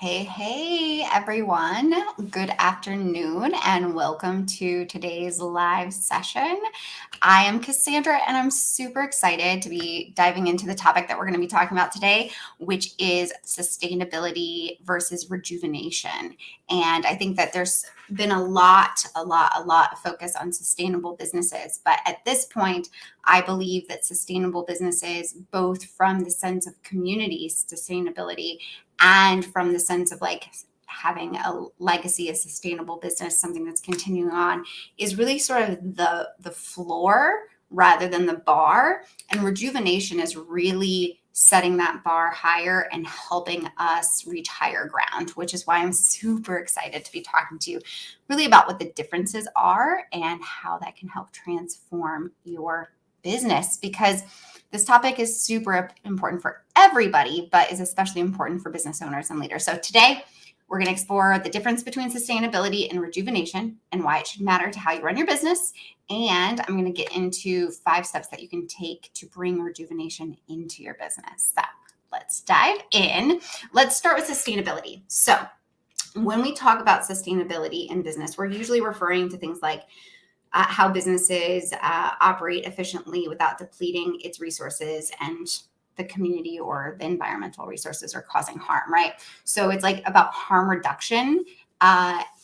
Hey, everyone. Good afternoon, and welcome to today's live session. I am Cassandra, and I'm super excited to be diving into the topic that we're going to be talking about today, which is sustainability versus rejuvenation. And I think that there's been a lot of focus on sustainable businesses. But at this point, I believe that sustainable businesses, both from the sense of community sustainability and from the sense of like having a legacy of sustainable business, something that's continuing on, is really sort of the floor rather than the bar. And rejuvenation is really setting that bar higher and helping us reach higher ground, which is why I'm super excited to be talking to you really about what the differences are and how that can help transform your business, because this topic is super important for everybody, but is especially important for business owners and leaders. So today, we're going to explore the difference between sustainability and rejuvenation and why it should matter to how you run your business. And I'm going to get into 5 steps that you can take to bring rejuvenation into your business. So let's dive in. Let's start with sustainability. So when we talk about sustainability in business, we're usually referring to things like how businesses operate efficiently without depleting its resources and the community or the environmental resources are causing harm, right? So it's like about harm reduction,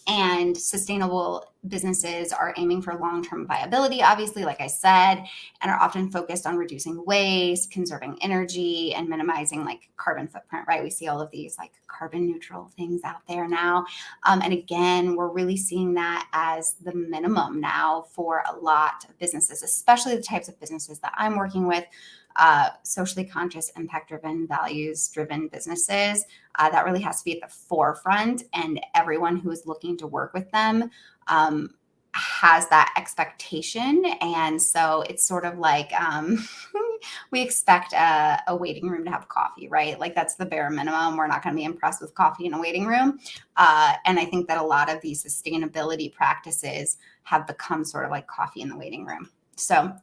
and sustainable businesses are aiming for long-term viability, obviously, like I said, and are often focused on reducing waste, conserving energy, and minimizing like carbon footprint, right? We see all of these like carbon neutral things out there now. And again, we're really seeing that as the minimum now for a lot of businesses, especially the types of businesses that I'm working with, socially conscious, impact-driven, values-driven businesses. That really has to be at the forefront, and everyone who is looking to work with them has that expectation. And so it's sort of like we expect a waiting room to have coffee, right? Like that's the bare minimum. We're not going to be impressed with coffee in a waiting room. And I think that a lot of these sustainability practices have become sort of like coffee in the waiting room. So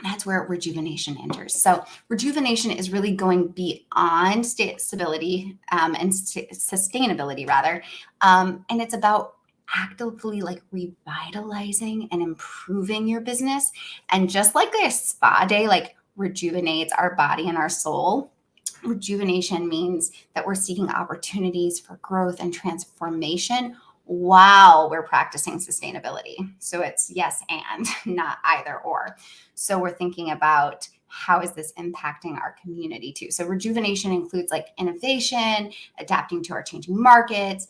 that's where rejuvenation enters. So rejuvenation is really going beyond stability and sustainability rather. And it's about actively like revitalizing and improving your business. And just like a spa day, like rejuvenates our body and our soul, rejuvenation means that we're seeking opportunities for growth and transformation while we're practicing sustainability. So it's yes and, not either or. So we're thinking about how is this impacting our community too. So rejuvenation includes like innovation, adapting to our changing markets,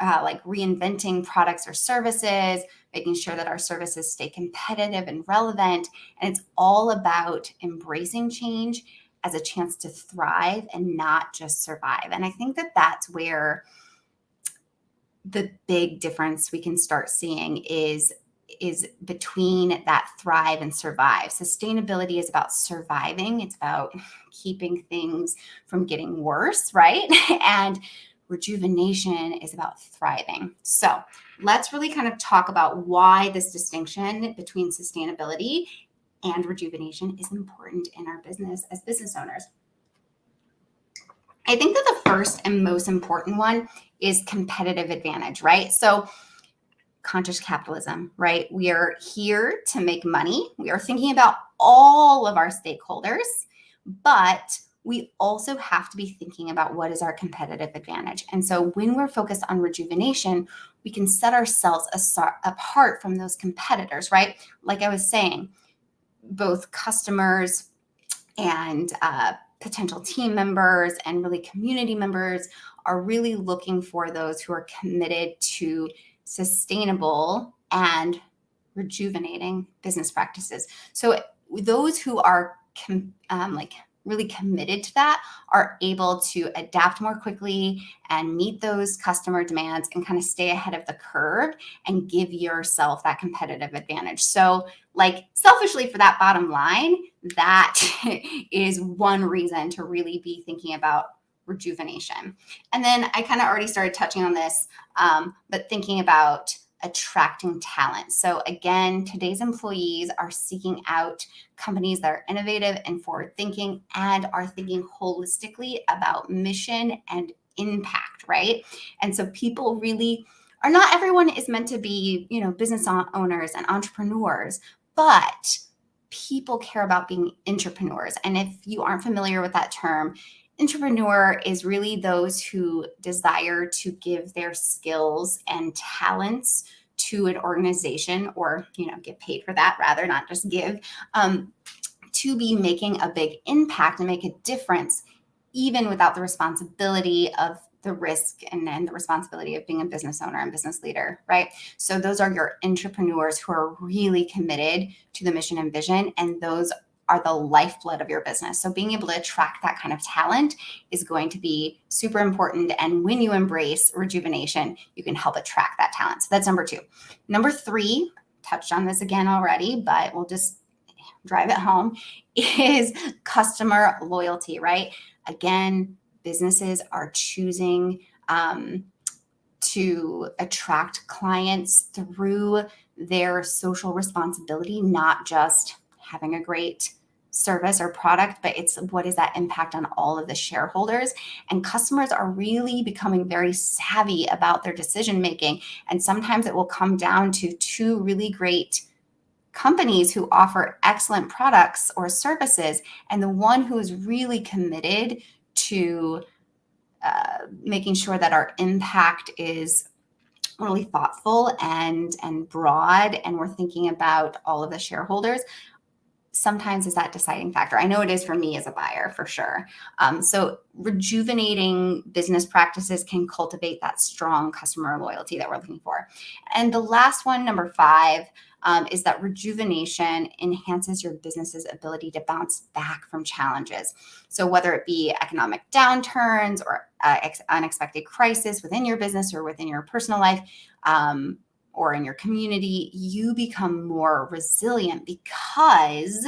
like reinventing products or services, making sure that our services stay competitive and relevant. And it's all about embracing change as a chance to thrive and not just survive. And I think that that's where the big difference we can start seeing is between that thrive and survive. Sustainability is about surviving. It's about keeping things from getting worse, right? And rejuvenation is about thriving. So let's really kind of talk about why this distinction between sustainability and rejuvenation is important in our business as business owners. I think that the first and most important one is competitive advantage, right? So conscious capitalism, right? We are here to make money. We are thinking about all of our stakeholders, but we also have to be thinking about what is our competitive advantage. And so when we're focused on rejuvenation, we can set ourselves apart from those competitors, right? Like I was saying, both customers and potential team members and really community members are really looking for those who are committed to sustainable and rejuvenating business practices. So those who are really committed to that are able to adapt more quickly and meet those customer demands and kind of stay ahead of the curve and give yourself that competitive advantage. So like selfishly for that bottom line, that is one reason to really be thinking about rejuvenation. And then I kind of already started touching on this, but thinking about attracting talent. So again, today's employees are seeking out companies that are innovative and forward thinking and are thinking holistically about mission and impact, right? And so people really are, not everyone is meant to be, business owners and entrepreneurs, but people care about being entrepreneurs. And if you aren't familiar with that term, entrepreneur is really those who desire to give their skills and talents to an organization, or get paid for that, rather, not just give, to be making a big impact and make a difference, even without the responsibility of the risk and then the responsibility of being a business owner and business leader, right? So those are your entrepreneurs who are really committed to the mission and vision, and those are the lifeblood of your business. So being able to attract that kind of talent is going to be super important. And when you embrace rejuvenation, you can help attract that talent. So that's number 2. Number 3, touched on this again already, but we'll just drive it home, is customer loyalty, right? Again, businesses are choosing to attract clients through their social responsibility, not just having a great service or product, but it's what is that impact on all of the shareholders. And customers are really becoming very savvy about their decision making. And sometimes it will come down to 2 really great companies who offer excellent products or services, and the one who is really committed to making sure that our impact is really thoughtful and broad, and we're thinking about all of the shareholders, sometimes is that deciding factor. I know it is for me as a buyer, for sure. So rejuvenating business practices can cultivate that strong customer loyalty that we're looking for. And the last one, number 5, is that rejuvenation enhances your business's ability to bounce back from challenges. So whether it be economic downturns or unexpected crisis within your business or within your personal life, or in your community, you become more resilient, because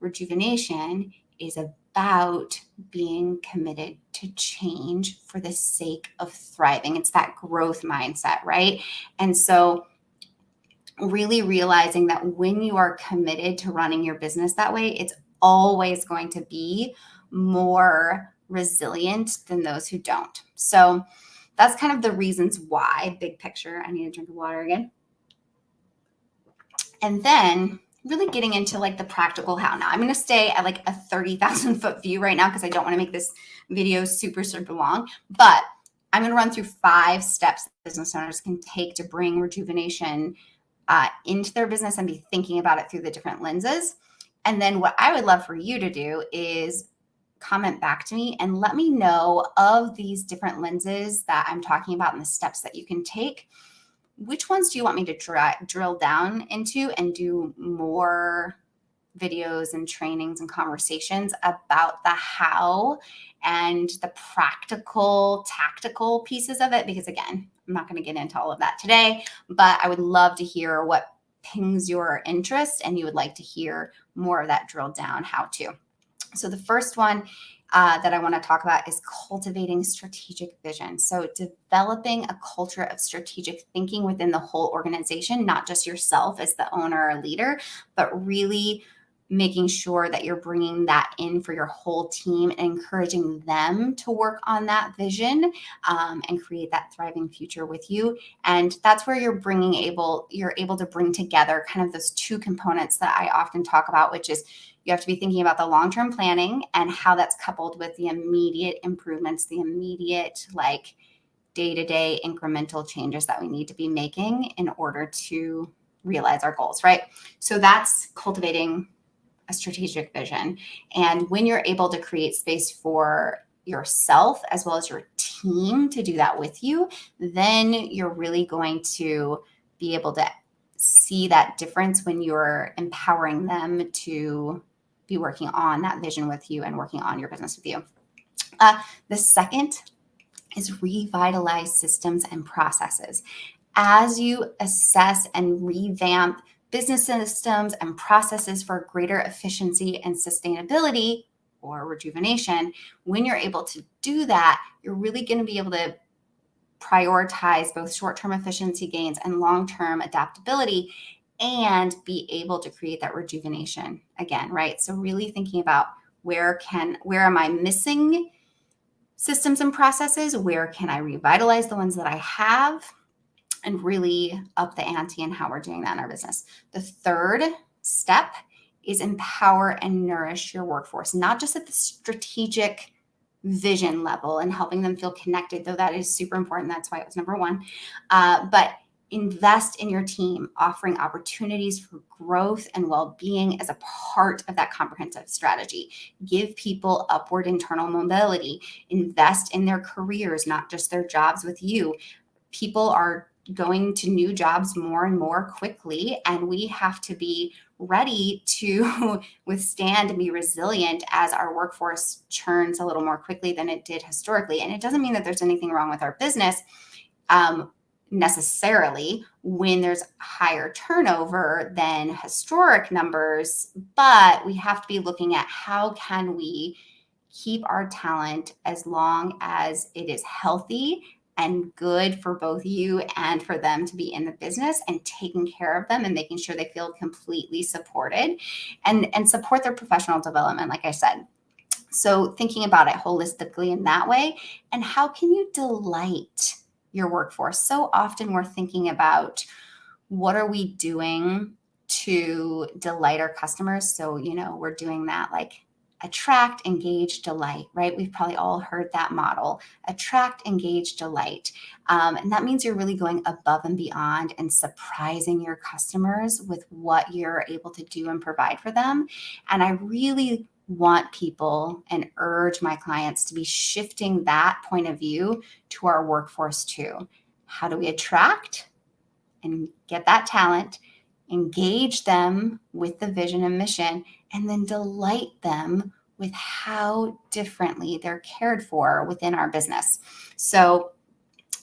rejuvenation is about being committed to change for the sake of thriving. It's that growth mindset, right? And so really realizing that when you are committed to running your business that way, it's always going to be more resilient than those who don't. So that's kind of the reasons why, big picture. I need a drink of water again. And then really getting into like the practical how. Now I'm going to stay at like a 30,000 foot view right now, because I don't want to make this video super, super long, but I'm going to run through 5 steps that business owners can take to bring rejuvenation into their business and be thinking about it through the different lenses. And then what I would love for you to do is comment back to me and let me know, of these different lenses that I'm talking about and the steps that you can take, which ones do you want me to drill down into and do more videos and trainings and conversations about the how and the practical, tactical pieces of it? Because again, I'm not going to get into all of that today, but I would love to hear what pings your interest and you would like to hear more of that drilled down how to. So the first one that I want to talk about is cultivating strategic vision. So developing a culture of strategic thinking within the whole organization, not just yourself as the owner or leader, but really making sure that you're bringing that in for your whole team and encouraging them to work on that vision and create that thriving future with you. And that's where you're able to bring together kind of those 2 components that I often talk about, which is you have to be thinking about the long-term planning and how that's coupled with the immediate improvements, the immediate like day-to-day incremental changes that we need to be making in order to realize our goals, right? So that's cultivating a strategic vision. And when you're able to create space for yourself as well as your team to do that with you, then you're really going to be able to see that difference when you're empowering them to be working on that vision with you and working on your business with you. The second is revitalize systems and processes. As you assess and revamp business systems and processes for greater efficiency and sustainability or rejuvenation, when you're able to do that, you're really going to be able to prioritize both short-term efficiency gains and long-term adaptability and be able to create that rejuvenation again, right? So really thinking about where am I missing systems and processes? Where can I revitalize the ones that I have and really up the ante in how we're doing that in our business? The third step is empower and nourish your workforce, not just at the strategic vision level and helping them feel connected, though that is super important. That's why it was number one. But invest in your team, offering opportunities for growth and well-being as a part of that comprehensive strategy. Give people upward internal mobility. Invest in their careers, not just their jobs with you. People are going to new jobs more and more quickly, and we have to be ready to withstand and be resilient as our workforce churns a little more quickly than it did historically. And it doesn't mean that there's anything wrong with our business necessarily when there's higher turnover than historic numbers, but we have to be looking at how can we keep our talent as long as it is healthy and good for both you and for them to be in the business, and taking care of them and making sure they feel completely supported and support their professional development, like I said. So thinking about it holistically in that way, and how can you delight your workforce? So often we're thinking about what are we doing to delight our customers? So, we're doing that like attract, engage, delight, right? We've probably all heard that model: attract, engage, delight. And that means you're really going above and beyond and surprising your customers with what you're able to do and provide for them. And I really want people and urge my clients to be shifting that point of view to our workforce too. How do we attract and get that talent, engage them with the vision and mission, and then delight them with how differently they're cared for within our business? So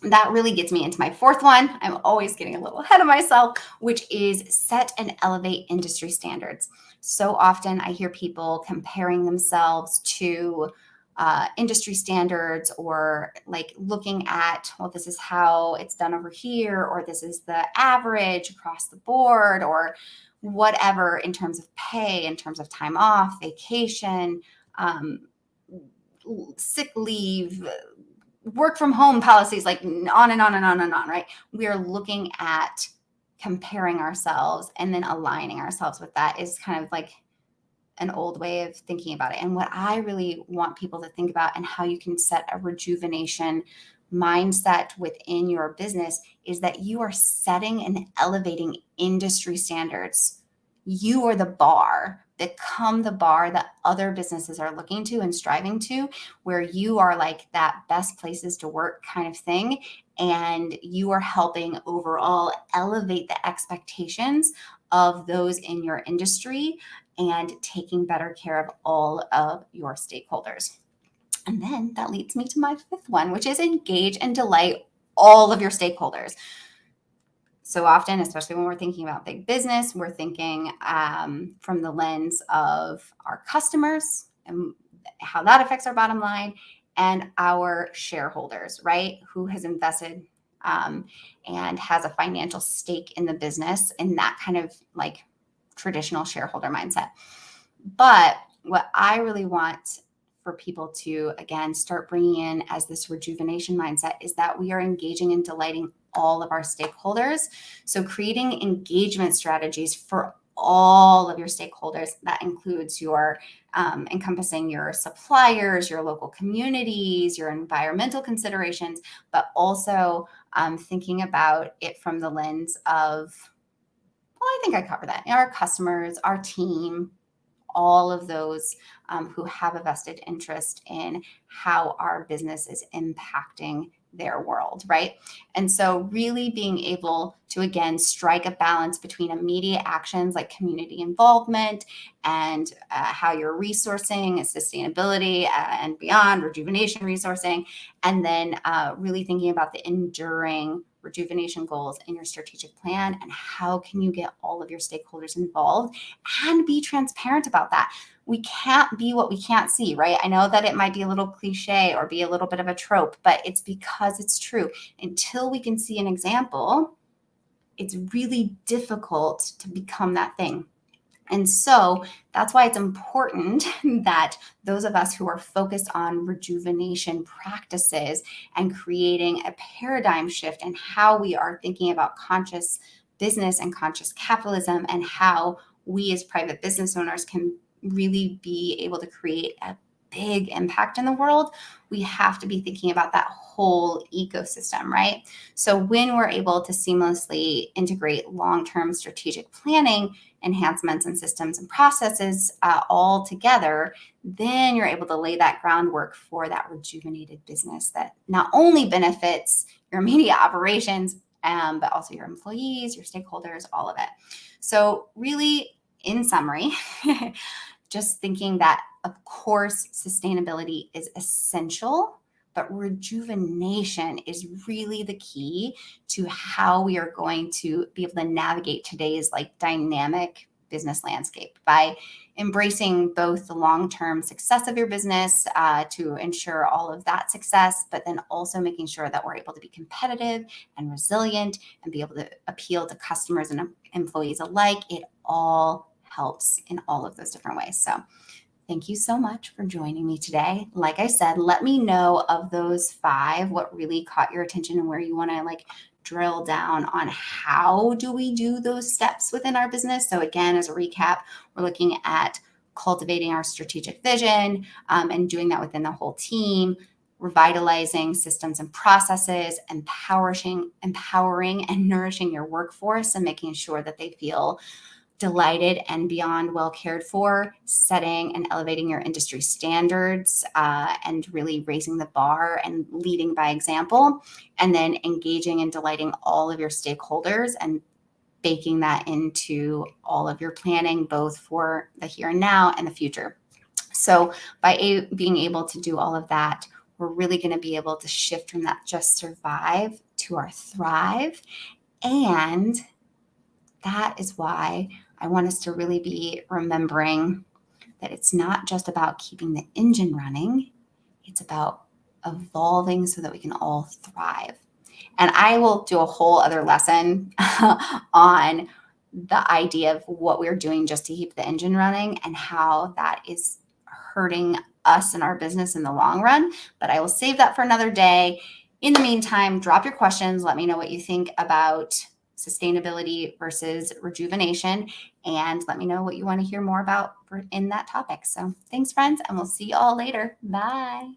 that really gets me into my fourth one. I'm always getting a little ahead of myself, which is set and elevate industry standards. So often I hear people comparing themselves to industry standards, or like looking at, well, this is how it's done over here, or this is the average across the board, or whatever, in terms of pay, in terms of time off, vacation, sick leave, work from home policies, like on and on and on and on, right? We are looking at comparing ourselves and then aligning ourselves with that is kind of like an old way of thinking about it. And what I really want people to think about, and how you can set a rejuvenation mindset within your business, is that you are setting and elevating industry standards. You are the bar, become the bar that other businesses are looking to and striving to, where you are like that best places to work kind of thing. And you are helping overall elevate the expectations of those in your industry and taking better care of all of your stakeholders. And then that leads me to my fifth one, which is engage and delight all of your stakeholders. So often, especially when we're thinking about big business, we're thinking from the lens of our customers and how that affects our bottom line, and our shareholders, right? Who has invested and has a financial stake in the business, in that kind of like traditional shareholder mindset. But what I really want for people to, again, start bringing in as this rejuvenation mindset is that we are engaging and delighting all of our stakeholders. So creating engagement strategies for all of your stakeholders, that includes your encompassing your suppliers, your local communities, your environmental considerations, but also thinking about it from the lens of, well, I think I covered that. Our customers, our team, all of those who have a vested interest in how our business is impacting their world, right? And so really being able to, again, strike a balance between immediate actions like community involvement and how you're resourcing sustainability and beyond, rejuvenation resourcing, and then really thinking about the enduring rejuvenation goals in your strategic plan, and how can you get all of your stakeholders involved and be transparent about that. We can't be what we can't see, right? I know that it might be a little cliche or be a little bit of a trope, but it's because it's true. Until we can see an example, it's really difficult to become that thing. And so that's why it's important that those of us who are focused on rejuvenation practices and creating a paradigm shift in how we are thinking about conscious business and conscious capitalism, and how we as private business owners can really be able to create a big impact in the world, we have to be thinking about that whole ecosystem, right? So when we're able to seamlessly integrate long-term strategic planning, enhancements and systems and processes all together, then you're able to lay that groundwork for that rejuvenated business that not only benefits your immediate operations, but also your employees, your stakeholders, all of it. So really, in summary, just thinking that, of course, sustainability is essential, but rejuvenation is really the key to how we are going to be able to navigate today's dynamic business landscape by embracing both the long-term success of your business to ensure all of that success, but then also making sure that we're able to be competitive and resilient and be able to appeal to customers and employees alike. It all helps in all of those different ways. So thank you so much for joining me today. Like I said, let me know of those 5, what really caught your attention and where you want to drill down on how do we do those steps within our business. So again, as a recap, we're looking at cultivating our strategic vision and doing that within the whole team, revitalizing systems and processes, empowering and nourishing your workforce and making sure that they feel delighted and beyond well cared for, setting and elevating your industry standards and really raising the bar and leading by example, and then engaging and delighting all of your stakeholders and baking that into all of your planning, both for the here and now and the future. So by being able to do all of that, we're really going to be able to shift from that just survive to our thrive. And that is why I want us to really be remembering that it's not just about keeping the engine running, it's about evolving so that we can all thrive. And I will do a whole other lesson on the idea of what we're doing just to keep the engine running and how that is hurting us and our business in the long run. But I will save that for another day. In the meantime, drop your questions. Let me know what you think about sustainability versus rejuvenation, and let me know what you want to hear more about in that topic. So thanks, friends, and we'll see you all later. Bye.